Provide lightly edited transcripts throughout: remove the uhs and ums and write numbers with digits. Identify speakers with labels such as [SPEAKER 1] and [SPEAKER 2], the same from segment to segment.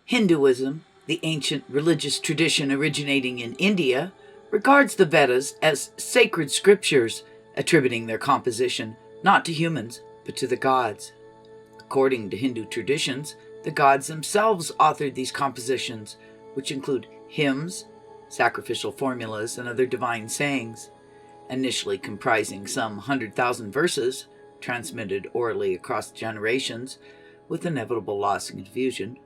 [SPEAKER 1] Hinduism, the ancient religious tradition originating in India, regards the Vedas as sacred scriptures, attributing their composition not to humans, but to the gods. According to Hindu traditions, the gods themselves authored these compositions, which include hymns, sacrificial formulas, and other divine sayings, initially comprising some 100,000 verses, transmitted orally across generations, with inevitable loss and confusion.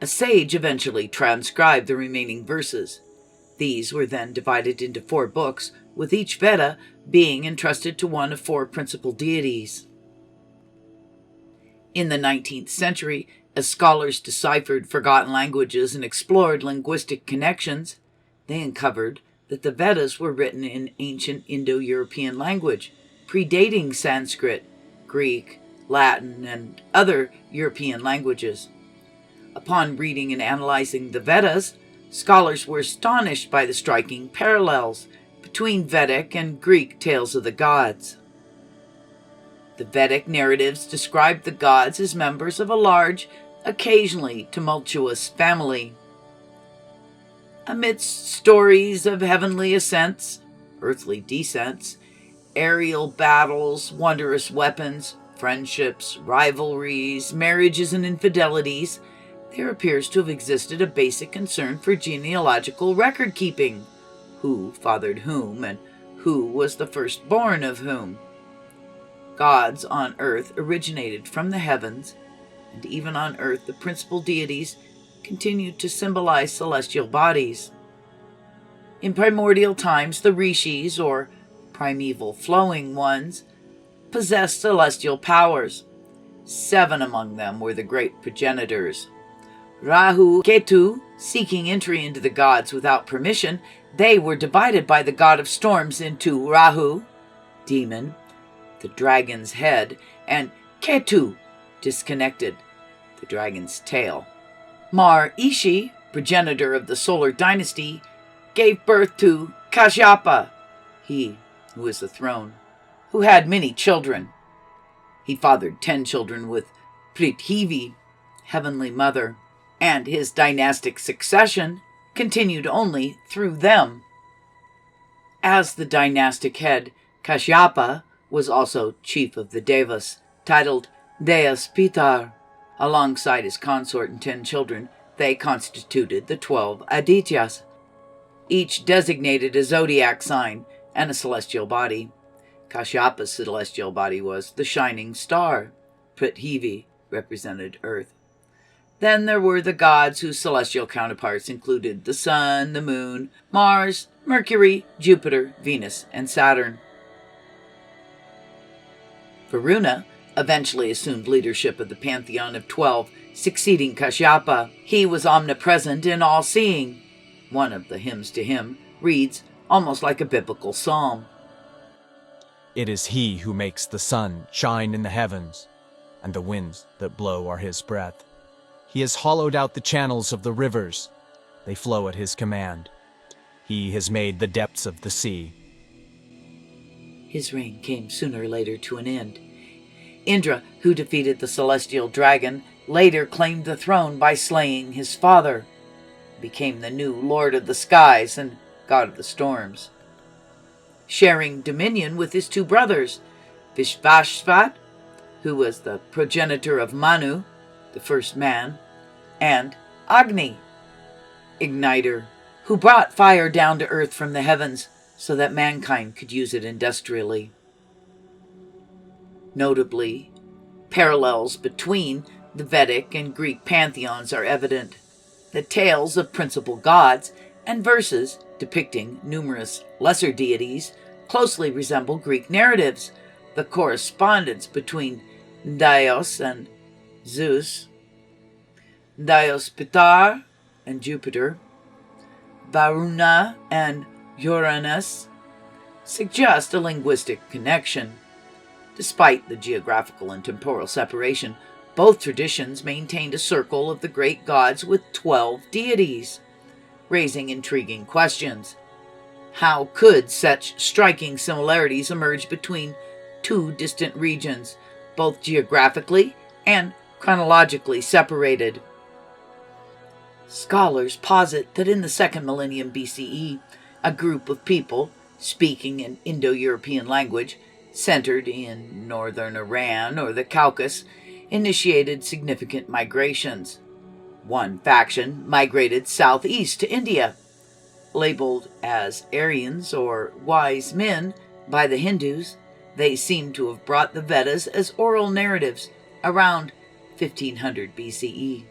[SPEAKER 1] A sage eventually transcribed the remaining verses. These were then divided into 4 books, with each Veda being entrusted to one of 4 principal deities. In the 19th century, as scholars deciphered forgotten languages and explored linguistic connections, they uncovered that the Vedas were written in ancient Indo-European language, predating Sanskrit, Greek, Latin, and other European languages. Upon reading and analyzing the Vedas, scholars were astonished by the striking parallels between Vedic and Greek tales of the gods. The Vedic narratives described the gods as members of a large, occasionally tumultuous family. Amidst stories of heavenly ascents, earthly descents, aerial battles, wondrous weapons, friendships, rivalries, marriages, and infidelities, there appears to have existed a basic concern for genealogical record-keeping. Who fathered whom, and who was the firstborn of whom? Gods on earth originated from the heavens, and even on earth the principal deities continued to symbolize celestial bodies. In primordial times, the rishis, or primeval flowing ones, possessed celestial powers. 7 among them were the great progenitors. Rahu, Ketu, seeking entry into the gods without permission, they were divided by the god of storms into Rahu, demon, the dragon's head, and Ketu, disconnected, the dragon's tail. Mar Ishi, progenitor of the solar dynasty, gave birth to Kashyapa, he who is the throne, who had many children. He fathered 10 children with Prithvi, heavenly mother, and his dynastic succession continued only through them. As the dynastic head, Kashyapa was also chief of the Devas, titled Deus Pitar. Alongside his consort and 10 children, they constituted the 12 Adityas, each designated a zodiac sign and a celestial body. Kashyapa's celestial body was the shining star. Prithvi represented Earth. Then there were the gods whose celestial counterparts included the Sun, the Moon, Mars, Mercury, Jupiter, Venus, and Saturn. Varuna eventually assumed leadership of the Pantheon of 12, succeeding Kashyapa. He was omnipresent and all-seeing. One of the hymns to him reads almost like a biblical psalm.
[SPEAKER 2] It is he who makes the sun shine in the heavens, and the winds that blow are his breath. He has hollowed out the channels of the rivers. They flow at his command. He has made the depths of the sea.
[SPEAKER 1] His reign came sooner or later to an end. Indra, who defeated the celestial dragon, later claimed the throne by slaying his father, became the new lord of the skies and god of the storms. Sharing dominion with his 2 brothers, Vishvashvat, who was the progenitor of Manu, the first man, and Agni, igniter, who brought fire down to earth from the heavens so that mankind could use it industrially. Notably, parallels between the Vedic and Greek pantheons are evident. The tales of principal gods and verses depicting numerous lesser deities closely resemble Greek narratives. The correspondence between Dios and Zeus, Dios Pitar and Jupiter, Varuna and Uranus suggest a linguistic connection. Despite the geographical and temporal separation, both traditions maintained a circle of the great gods with 12 deities, raising intriguing questions. How could such striking similarities emerge between 2 distant regions, both geographically and chronologically separated? Scholars posit that in the 2nd millennium BCE, a group of people speaking an Indo-European language centered in northern Iran or the Caucasus initiated significant migrations. One faction migrated southeast to India. Labeled as Aryans or wise men by the Hindus, they seem to have brought the Vedas as oral narratives around 1500 BCE.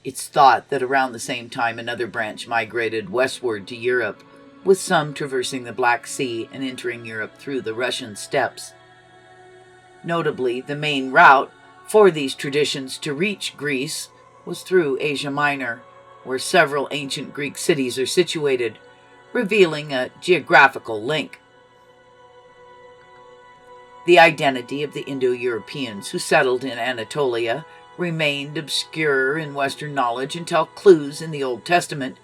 [SPEAKER 1] It's thought that around the same time another branch migrated westward to Europe, with some traversing the Black Sea and entering Europe through the Russian steppes. Notably, the main route for these traditions to reach Greece was through Asia Minor, where several ancient Greek cities are situated, revealing a geographical link. The identity of the Indo-Europeans who settled in Anatolia remained obscure in Western knowledge until clues in the Old Testament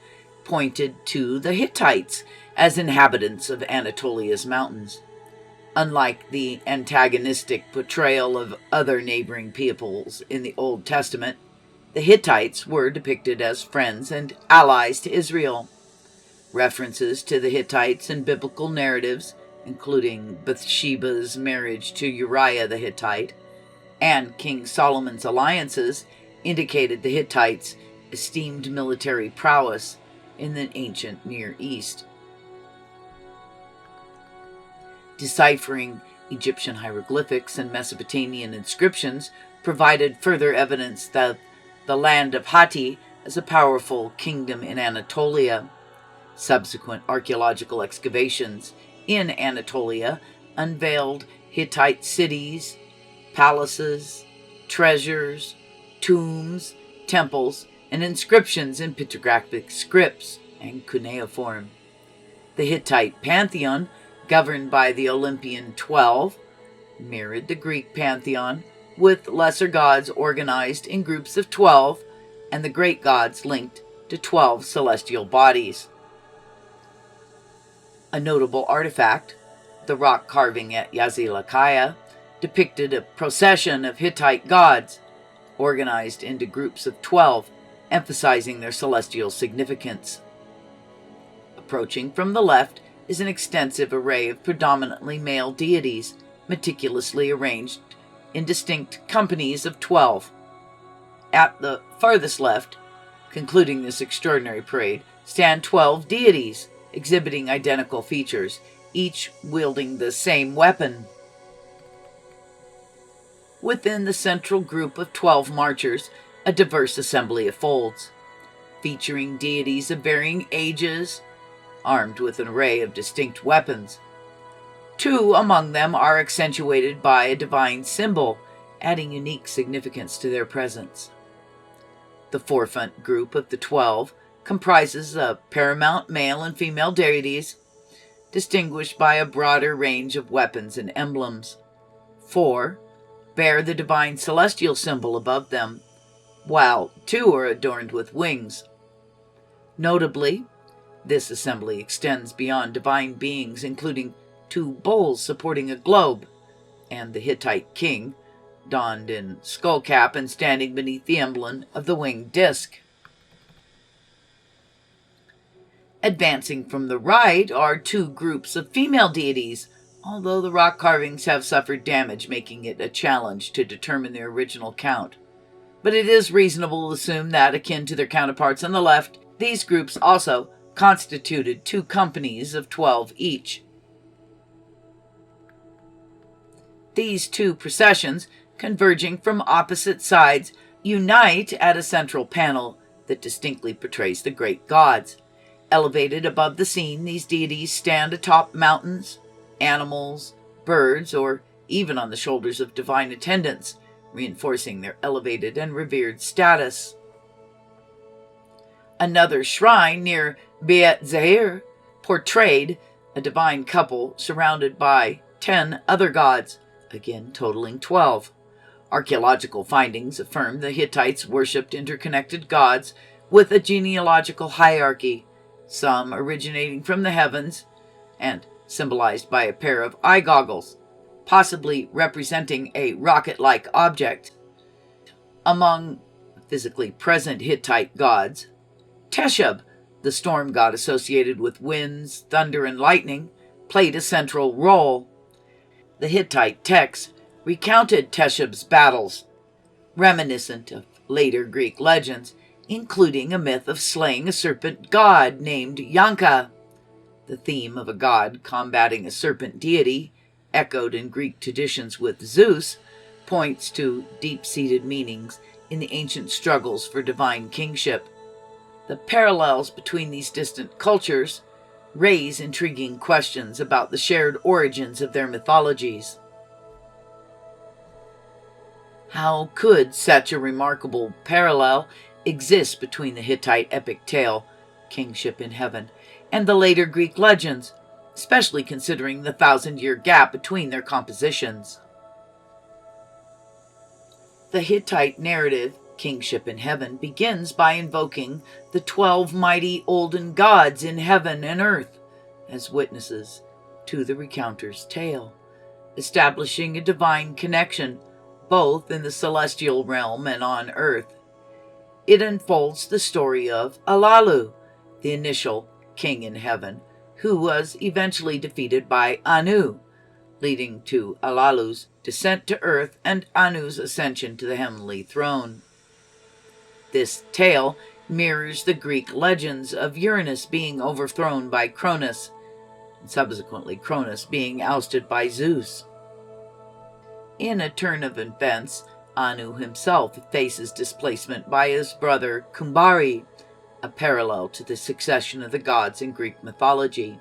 [SPEAKER 1] pointed to the Hittites as inhabitants of Anatolia's mountains. Unlike the antagonistic portrayal of other neighboring peoples in the Old Testament, the Hittites were depicted as friends and allies to Israel. References to the Hittites in biblical narratives, including Bathsheba's marriage to Uriah the Hittite, and King Solomon's alliances, indicated the Hittites' esteemed military prowess in the ancient Near East. Deciphering Egyptian hieroglyphics and Mesopotamian inscriptions provided further evidence that the land of Hatti as a powerful kingdom in Anatolia. Subsequent archaeological excavations in Anatolia unveiled Hittite cities, palaces, treasures, tombs, temples, and inscriptions in pictographic scripts and cuneiform. The Hittite Pantheon, governed by the Olympian 12, mirrored the Greek Pantheon, with lesser gods organized in groups of 12 and the great gods linked to 12 celestial bodies. A notable artifact, the rock carving at Yazilikaya, depicted a procession of Hittite gods, organized into groups of 12, emphasizing their celestial significance. Approaching from the left is an extensive array of predominantly male deities, meticulously arranged in distinct companies of 12. At the farthest left, concluding this extraordinary parade, stand 12 deities, exhibiting identical features, each wielding the same weapon. Within the central group of 12 marchers, a diverse assembly unfolds, featuring deities of varying ages, armed with an array of distinct weapons. 2 among them are accentuated by a divine symbol, adding unique significance to their presence. The forefront group of the 12 comprises of paramount male and female deities, distinguished by a broader range of weapons and emblems. 4 bear the divine celestial symbol above them, while 2 are adorned with wings. Notably, this assembly extends beyond divine beings, including 2 bulls supporting a globe, and the Hittite king, donned in skullcap and standing beneath the emblem of the winged disc. Advancing from the right are 2 groups of female deities, although the rock carvings have suffered damage, making it a challenge to determine their original count. But it is reasonable to assume that, akin to their counterparts on the left, these groups also constituted 2 companies of 12 each. These 2 processions, converging from opposite sides, unite at a central panel that distinctly portrays the great gods. Elevated above the scene, these deities stand atop mountains, animals, birds, or even on the shoulders of divine attendants, reinforcing their elevated and revered status. Another shrine near Beit Zahir portrayed a divine couple surrounded by 10 other gods, again totaling 12. Archaeological findings affirm the Hittites worshipped interconnected gods with a genealogical hierarchy, some originating from the heavens and symbolized by a pair of eye goggles, possibly representing a rocket-like object. Among physically present Hittite gods. Teshub, the storm god associated with winds, thunder, and lightning, played a central role. The Hittite texts recounted Teshub's battles, reminiscent of later Greek legends, including a myth of slaying a serpent god named Yanka. The theme of a god combating a serpent deity, echoed in Greek traditions with Zeus, points to deep-seated meanings in the ancient struggles for divine kingship. The parallels between these distant cultures raise intriguing questions about the shared origins of their mythologies. How could such a remarkable parallel exist between the Hittite epic tale, Kingship in Heaven, and the later Greek legends, especially considering the 1,000-year gap between their compositions? The Hittite narrative, Kingship in Heaven, begins by invoking the 12 mighty olden gods in heaven and earth as witnesses to the recounter's tale, establishing a divine connection both in the celestial realm and on earth. It unfolds the story of Alalu, the initial king in heaven, who was eventually defeated by Anu, leading to Alalu's descent to earth and Anu's ascension to the heavenly throne. This tale mirrors the Greek legends of Uranus being overthrown by Cronus, and subsequently Cronus being ousted by Zeus. In a turn of events, Anu himself faces displacement by his brother Kumbari, a parallel to the succession of the gods in Greek mythology.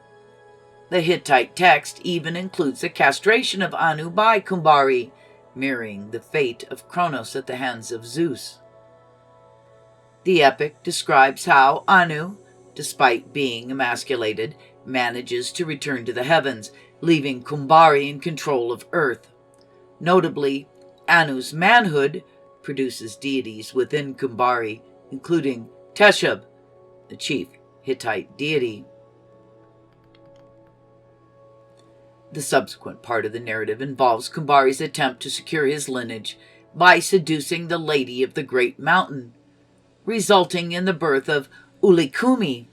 [SPEAKER 1] The Hittite text even includes the castration of Anu by Kumbari, mirroring the fate of Cronos at the hands of Zeus. The epic describes how Anu, despite being emasculated, manages to return to the heavens, leaving Kumbari in control of Earth. Notably, Anu's manhood produces deities within Kumbari, including Teshub, the chief Hittite deity. The subsequent part of the narrative involves Kumbari's attempt to secure his lineage by seducing the Lady of the Great Mountain, resulting in the birth of Ulikumi.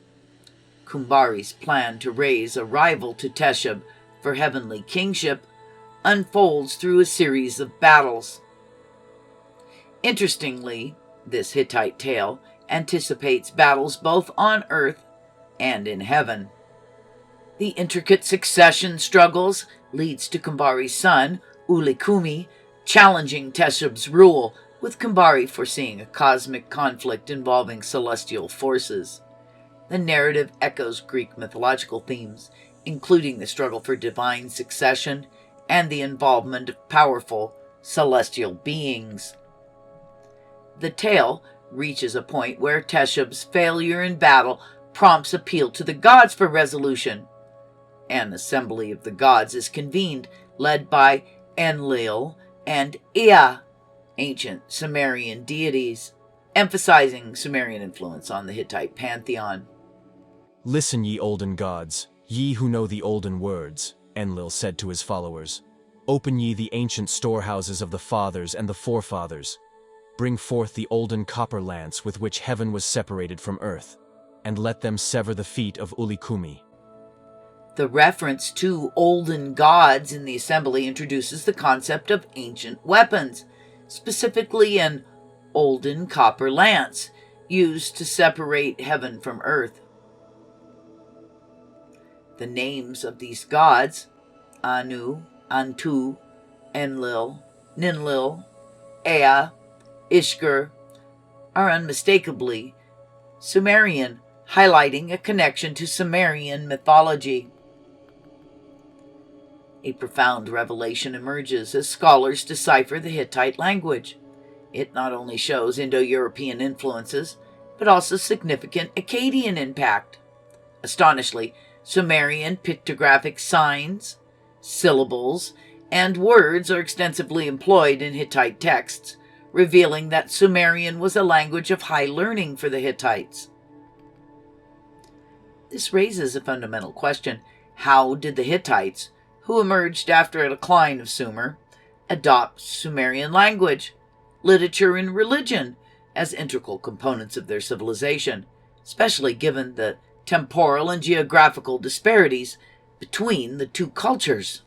[SPEAKER 1] Kumbari's plan to raise a rival to Teshub for heavenly kingship unfolds through a series of battles. Interestingly, this Hittite tale anticipates battles both on earth and in heaven. The intricate succession struggles leads to Kumbari's son, Ulikumi, challenging Teshub's rule, with Kumbari foreseeing a cosmic conflict involving celestial forces. The narrative echoes Greek mythological themes, including the struggle for divine succession and the involvement of powerful celestial beings. The tale reaches a point where Teshub's failure in battle prompts appeal to the gods for resolution. An assembly of the gods is convened, led by Enlil and Ea, ancient Sumerian deities, emphasizing Sumerian influence on the Hittite pantheon.
[SPEAKER 2] "Listen, ye olden gods, ye who know the olden words," Enlil said to his followers. "Open ye the ancient storehouses of the fathers and the forefathers. Bring forth the olden copper lance with which heaven was separated from earth, and let them sever the feet of Ulikumi."
[SPEAKER 1] The reference to olden gods in the assembly introduces the concept of ancient weapons, specifically an olden copper lance, used to separate heaven from earth. The names of these gods, Anu, Antu, Enlil, Ninlil, Ea, Ishkur, are unmistakably Sumerian, highlighting a connection to Sumerian mythology. A profound revelation emerges as scholars decipher the Hittite language. It not only shows Indo-European influences, but also significant Akkadian impact. Astonishingly, Sumerian pictographic signs, syllables, and words are extensively employed in Hittite texts, revealing that Sumerian was a language of high learning for the Hittites. This raises a fundamental question. How did the Hittites, who emerged after a decline of Sumer, adopt Sumerian language, literature, and religion as integral components of their civilization, especially given the temporal and geographical disparities between the two cultures.